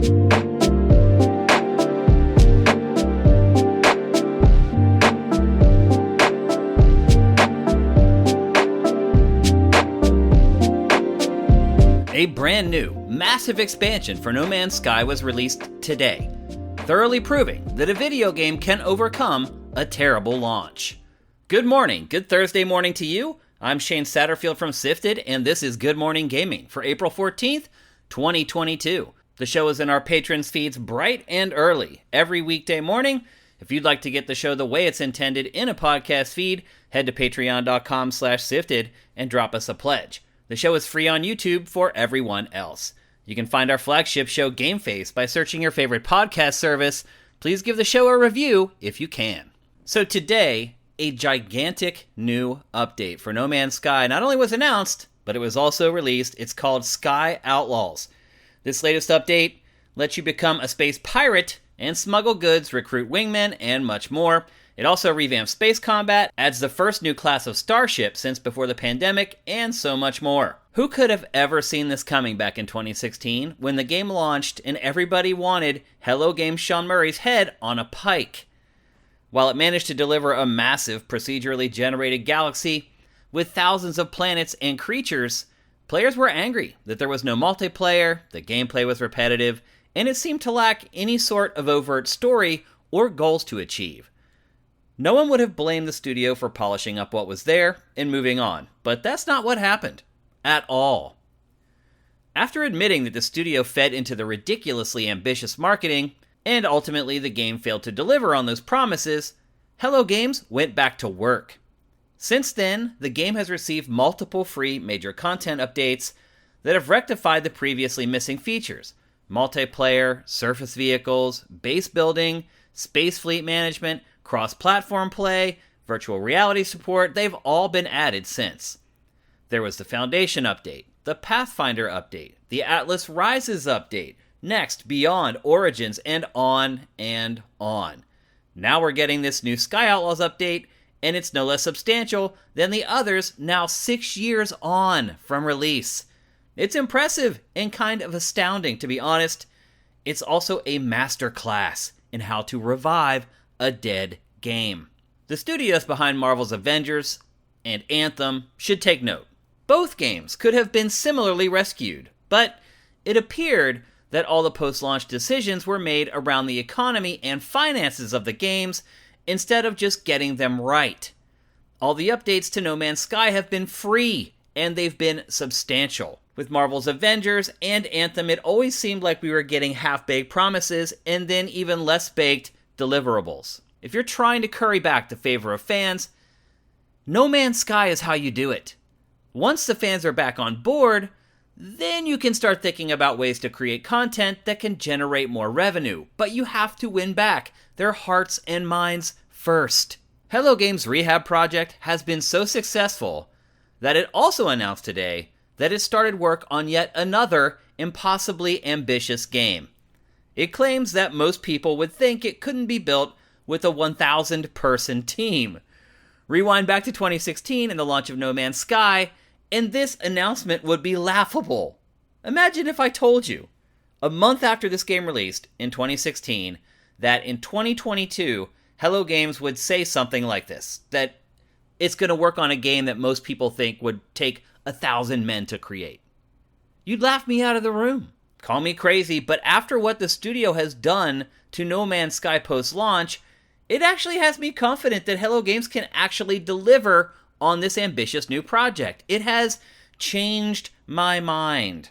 A brand new, massive expansion for No Man's Sky was released today, thoroughly proving that a video game can overcome a terrible launch. Good morning, good Thursday morning to you. I'm Shane Satterfield from Sifted, and this is Good Morning Gaming for April 14th, 2022. The show is in our patrons' feeds bright and early every weekday morning. If you'd like to get the show the way it's intended in a podcast feed, head to patreon.com/sifted and drop us a pledge. The show is free on YouTube for everyone else. You can find our flagship show, Game Face, by searching your favorite podcast service. Please give the show a review if you can. So today, a gigantic new update for No Man's Sky not only was announced, but it was also released. It's called Sky Outlaws. This latest update lets you become a space pirate and smuggle goods, recruit wingmen, and much more. It also revamps space combat, adds the first new class of starship since before the pandemic, and so much more. Who could have ever seen this coming back in 2016 when the game launched and everybody wanted Hello Games' Sean Murray's head on a pike? While it managed to deliver a massive procedurally generated galaxy with thousands of planets and creatures, players were angry that there was no multiplayer, the gameplay was repetitive, and it seemed to lack any sort of overt story or goals to achieve. No one would have blamed the studio for polishing up what was there and moving on, but that's not what happened. At all. After admitting that the studio fed into the ridiculously ambitious marketing, and ultimately the game failed to deliver on those promises, Hello Games went back to work. Since then, the game has received multiple free major content updates that have rectified the previously missing features: multiplayer, surface vehicles, base building, space fleet management, cross-platform play, virtual reality support. They've all been added since. There was the Foundation update, the Pathfinder update, the Atlas Rises update, Next, Beyond, Origins, and on and on. Now we're getting this new Sky Outlaws update, and it's no less substantial than the others now 6 years on from release. It's impressive and kind of astounding, to be honest. It's also a masterclass in how to revive a dead game. The studios behind Marvel's Avengers and Anthem should take note. Both games could have been similarly rescued, but it appeared that all the post-launch decisions were made around the economy and finances of the games instead of just getting them right. All the updates to No Man's Sky have been free, and they've been substantial. With Marvel's Avengers and Anthem, it always seemed like we were getting half-baked promises and then even less baked deliverables. If you're trying to curry back the favor of fans, No Man's Sky is how you do it. Once the fans are back on board, then you can start thinking about ways to create content that can generate more revenue, but you have to win back their hearts and minds first. Hello Games' Rehab project has been so successful that it also announced today that it started work on yet another impossibly ambitious game. It claims that most people would think it couldn't be built with a 1,000-person team. Rewind back to 2016 and the launch of No Man's Sky, and this announcement would be laughable. Imagine if I told you, a month after this game released in 2016, that in 2022, Hello Games would say something like this, that it's going to work on a game that most people think would take 1,000 men to create. You'd laugh me out of the room. Call me crazy, but after what the studio has done to No Man's Sky post-launch, it actually has me confident that Hello Games can actually deliver on this ambitious new project. It has changed my mind.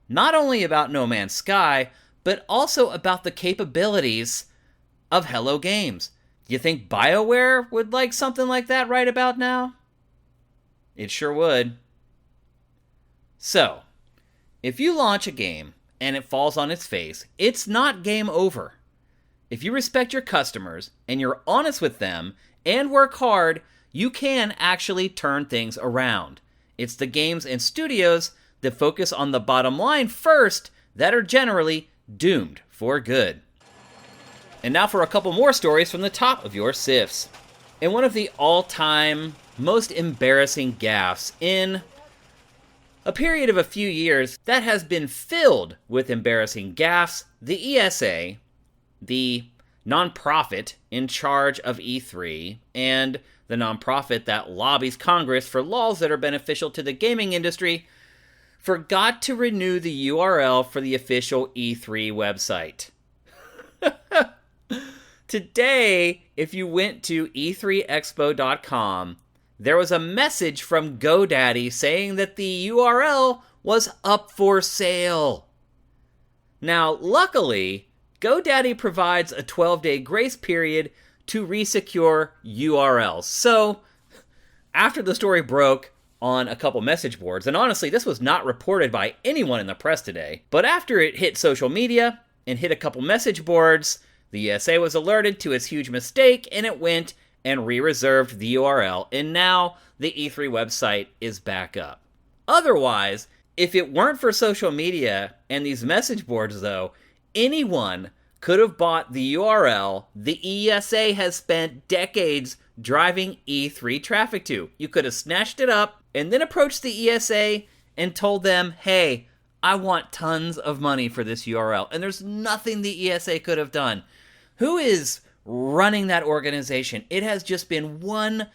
Not only about No Man's Sky, but also about the capabilities of Hello Games. You think BioWare would like something like that right about now? It sure would. So, if you launch a game and it falls on its face, it's not game over. If you respect your customers and you're honest with them and work hard, you can actually turn things around. It's the games and studios that focus on the bottom line first that are generally doomed for good. And now for a couple more stories from the top of your sifts. In one of the all-time most embarrassing gaffes in A period of a few years that has been filled with embarrassing gaffes. The ESA, the nonprofit in charge of E3, and the nonprofit that lobbies Congress for laws that are beneficial to the gaming industry, forgot to renew the URL for the official E3 website. Today, if you went to e3expo.com, there was a message from GoDaddy saying that the URL was up for sale. Now, luckily, GoDaddy provides a 12-day grace period to resecure URLs. So, after the story broke on a couple message boards, and honestly, this was not reported by anyone in the press today, but after it hit social media and hit a couple message boards, the ESA was alerted to its huge mistake, and it went and re-reserved the URL, and now the E3 website is back up. Otherwise, if it weren't for social media and these message boards though, anyone could have bought the URL the ESA has spent decades driving E3 traffic to. You could have snatched it up and then approached the ESA and told them, hey, I want tons of money for this URL. And there's nothing the ESA could have done. Who is running that organization? It has just been one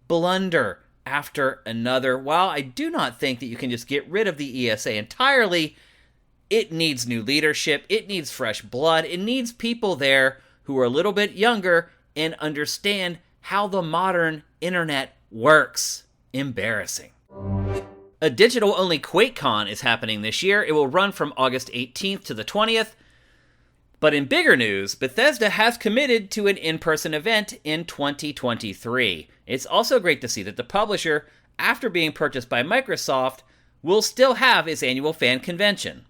blunder after another. While I do not think that you can just get rid of the ESA entirely, it needs new leadership. It needs fresh blood. It needs people there who are a little bit younger and understand how the modern internet works. Embarrassing. A digital-only QuakeCon is happening this year. It will run from August 18th to the 20th. But in bigger news, Bethesda has committed to an in-person event in 2023. It's also great to see that the publisher, after being purchased by Microsoft, will still have its annual fan convention.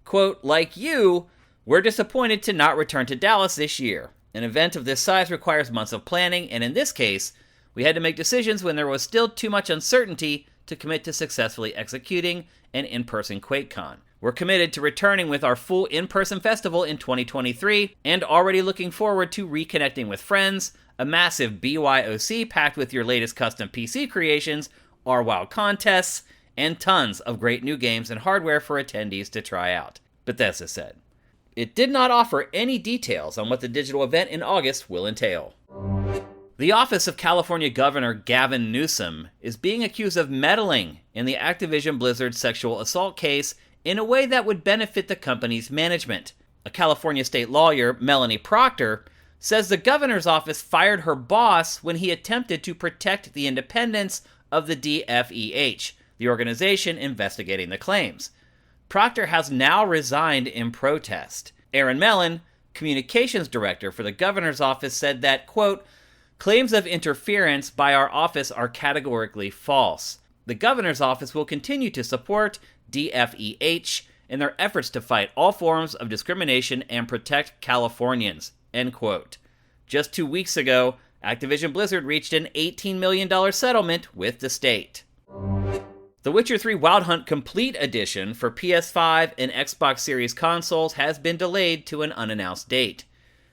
Quote, like you, we're disappointed to not return to Dallas this year. An event of this size requires months of planning, and in this case, we had to make decisions when there was still too much uncertainty to commit to successfully executing an in-person QuakeCon. We're committed to returning with our full in-person festival in 2023, and already looking forward to reconnecting with friends, a massive BYOC packed with your latest custom PC creations, our wild contests, and tons of great new games and hardware for attendees to try out, Bethesda said. It did not offer any details on what the digital event in August will entail. The office of California Governor Gavin Newsom is being accused of meddling in the Activision Blizzard sexual assault case in a way that would benefit the company's management. A California state lawyer, Melanie Proctor, says the governor's office fired her boss when he attempted to protect the independence of the DFEH, the organization investigating the claims. Proctor has now resigned in protest. Aaron Mellon, communications director for the governor's office, said that, quote, claims of interference by our office are categorically false. The governor's office will continue to support DFEH in their efforts to fight all forms of discrimination and protect Californians, end quote. Just 2 weeks ago, Activision Blizzard reached an $18 million settlement with the state. The Witcher 3 Wild Hunt Complete Edition for PS5 and Xbox Series consoles has been delayed to an unannounced date.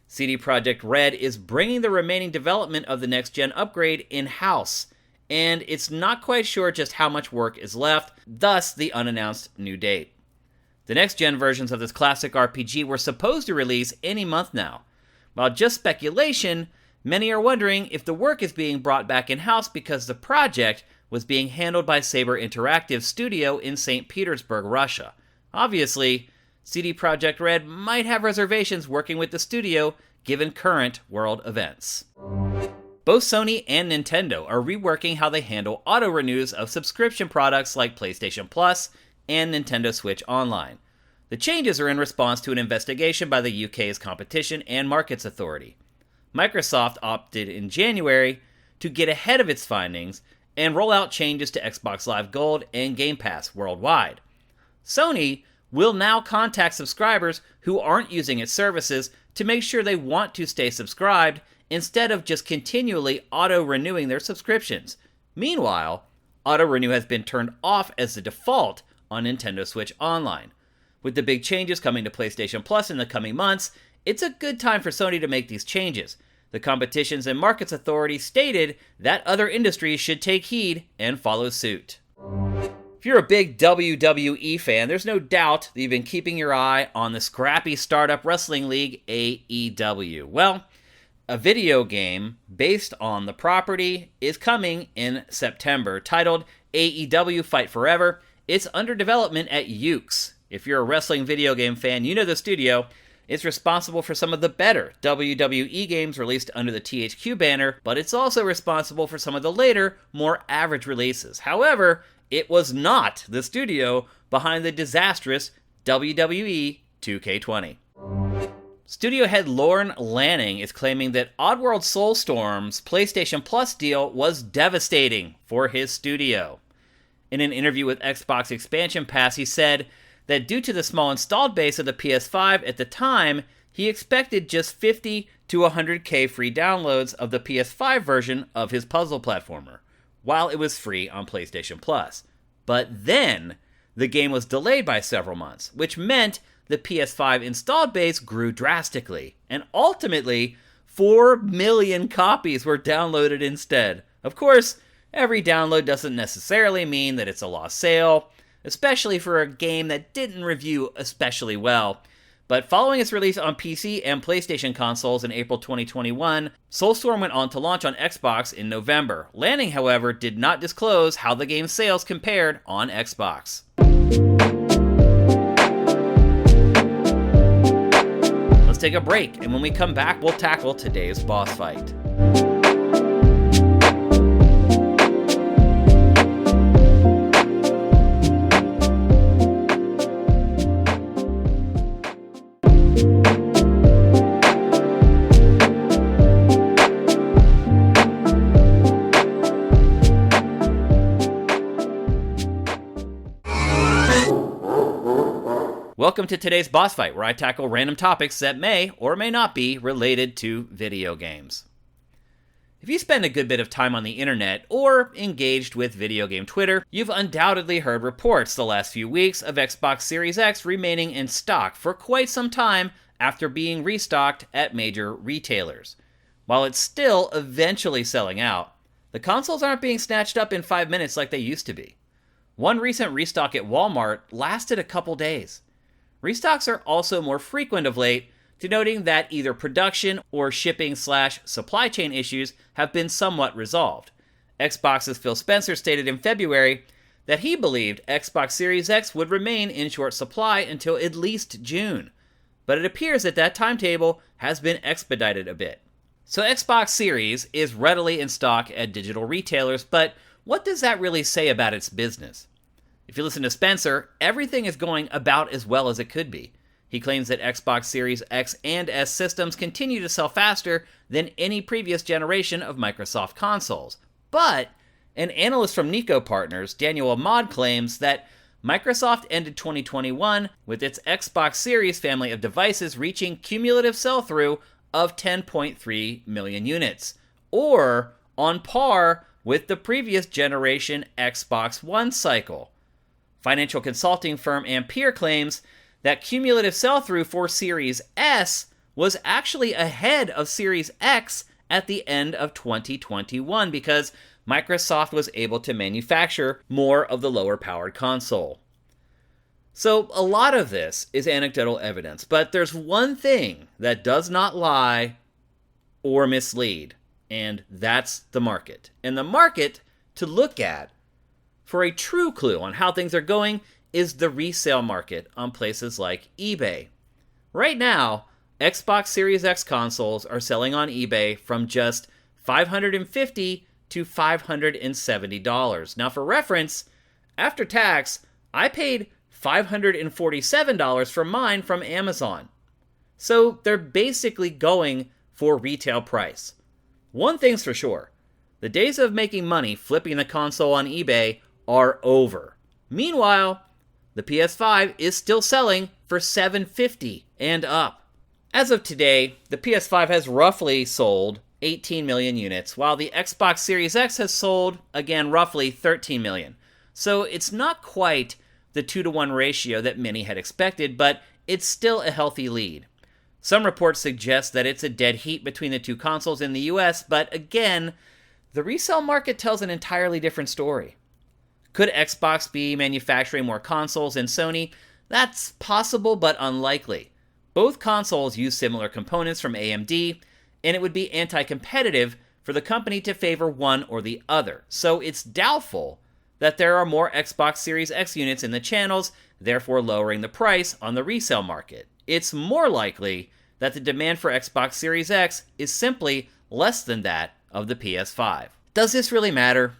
CD Projekt Red is bringing the remaining development of the next-gen upgrade in-house, and it's not quite sure just how much work is left, thus the unannounced new date. The next-gen versions of this classic RPG were supposed to release any month now. While just speculation, many are wondering if the work is being brought back in-house because the project was being handled by Saber Interactive Studio in St. Petersburg, Russia. Obviously, CD Projekt Red might have reservations working with the studio given current world events. Both Sony and Nintendo are reworking how they handle auto-renews of subscription products like PlayStation Plus and Nintendo Switch Online. The changes are in response to an investigation by the UK's Competition and Markets Authority. Microsoft opted in January to get ahead of its findings and roll out changes to Xbox Live Gold and Game Pass worldwide. Sony will now contact subscribers who aren't using its services to make sure they want to stay subscribed instead of just continually auto-renewing their subscriptions. Meanwhile, auto-renew has been turned off as the default on Nintendo Switch Online. With the big changes coming to PlayStation Plus in the coming months, it's a good time for Sony to make these changes. The Competitions and Markets Authority stated that other industries should take heed and follow suit. If If you're a big WWE fan, there's no doubt that you've been keeping your eye on the scrappy startup wrestling league AEW. Well, a video game based on the property is coming in September, titled AEW Fight Forever. It's under development at Yuke's. If you're a wrestling video game fan, you know the studio. It's responsible for some of the better WWE games released under the THQ banner, but it's also responsible for some of the later, more average releases. However, it was not the studio behind the disastrous WWE 2K20. Studio head Lorne Lanning is claiming that Oddworld Soulstorm's PlayStation Plus deal was devastating for his studio. In an interview with Xbox Expansion Pass, he said that due to the small installed base of the PS5 at the time, he expected just 50 to 100k free downloads of the PS5 version of his puzzle platformer, while it was free on PlayStation Plus. But then, the game was delayed by several months, which meant the PS5 installed base grew drastically, and ultimately, 4 million copies were downloaded instead. Of course, every download doesn't necessarily mean that it's a lost sale, especially for a game that didn't review especially well. But following its release on PC and PlayStation consoles in April 2021, Soulstorm went on to launch on Xbox in November. Lanning, however, did not disclose how the game's sales compared on Xbox. Let's take a break, and when we come back, we'll tackle today's boss fight. Welcome to today's boss fight, where I tackle random topics that may or may not be related to video games. If you spend a good bit of time on the internet or engaged with video game Twitter, you've undoubtedly heard reports the last few weeks of Xbox Series X remaining in stock for quite some time after being restocked at major retailers. While it's still eventually selling out, the consoles aren't being snatched up in 5 minutes like they used to be. One recent restock at Walmart lasted a couple days. Restocks are also more frequent of late, denoting that either production or shipping/supply chain issues have been somewhat resolved. Xbox's Phil Spencer stated in February that he believed Xbox Series X would remain in short supply until at least June, but it appears that that timetable has been expedited a bit. So Xbox Series is readily in stock at digital retailers, but what does that really say about its business? If you listen to Spencer, everything is going about as well as it could be. He claims that Xbox Series X and S systems continue to sell faster than any previous generation of Microsoft consoles. But an analyst from Nico Partners, Daniel Ahmad, claims that Microsoft ended 2021 with its Xbox Series family of devices reaching cumulative sell-through of 10.3 million units, or on par with the previous generation Xbox One cycle. Financial consulting firm Ampere claims that cumulative sell-through for Series S was actually ahead of Series X at the end of 2021 because Microsoft was able to manufacture more of the lower-powered console. So a lot of this is anecdotal evidence, but there's one thing that does not lie or mislead, and that's the market. And the market to look at for a true clue on how things are going is the resale market on places like eBay. Right now, Xbox Series X consoles are selling on eBay from just $550 to $570. Now for reference, after tax, I paid $547 for mine from Amazon. So they're basically going for retail price. One thing's for sure, the days of making money flipping the console on eBay are over. Meanwhile, the PS5 is still selling for $750 and up. As of today, the PS5 has roughly sold 18 million units, while the Xbox Series X has sold, again, roughly 13 million. So it's not quite the 2-to-1 ratio that many had expected, but it's still a healthy lead. Some reports suggest that it's a dead heat between the two consoles in the US, but again, the resale market tells an entirely different story. Could Xbox be manufacturing more consoles than Sony? That's possible, but unlikely. Both consoles use similar components from AMD, and it would be anti-competitive for the company to favor one or the other. So it's doubtful that there are more Xbox Series X units in the channels, therefore lowering the price on the resale market. It's more likely that the demand for Xbox Series X is simply less than that of the PS5. Does this really matter?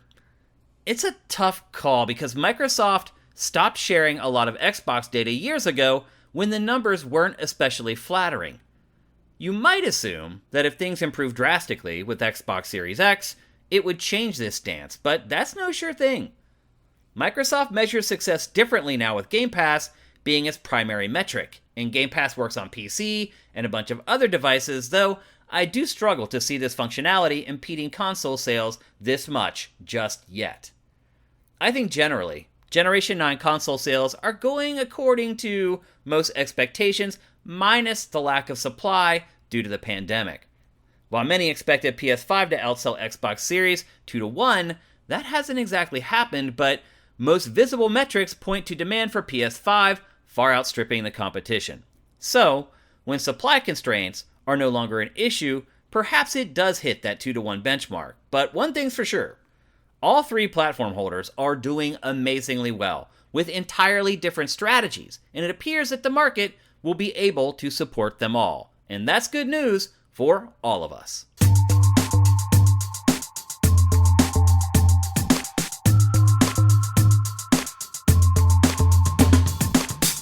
It's a tough call because Microsoft stopped sharing a lot of Xbox data years ago when the numbers weren't especially flattering. You might assume that if things improve drastically with Xbox Series X, it would change this stance, but that's no sure thing. Microsoft measures success differently now with Game Pass being its primary metric, and Game Pass works on PC and a bunch of other devices, though I do struggle to see this functionality impeding console sales this much just yet. I think generally, Generation 9 console sales are going according to most expectations, minus the lack of supply due to the pandemic. While many expected PS5 to outsell Xbox Series 2-1, that hasn't exactly happened, but most visible metrics point to demand for PS5 far outstripping the competition. So, when supply constraints are no longer an issue, perhaps it does hit that 2-1 benchmark. But one thing's for sure, all three platform holders are doing amazingly well, with entirely different strategies, and it appears that the market will be able to support them all. And that's good news for all of us.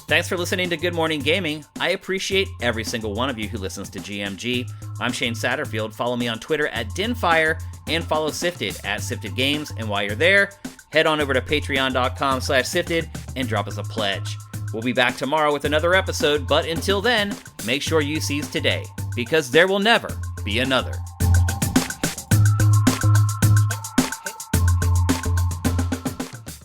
Thanks for listening to Good Morning Gaming. I appreciate every single one of you who listens to GMG. I'm Shane Satterfield. Follow me on Twitter at Dinfire and follow Sifted at Sifted Games. And while you're there, head on over to patreon.com/Sifted and drop us a pledge. We'll be back tomorrow with another episode, but until then, make sure you seize today, because there will never be another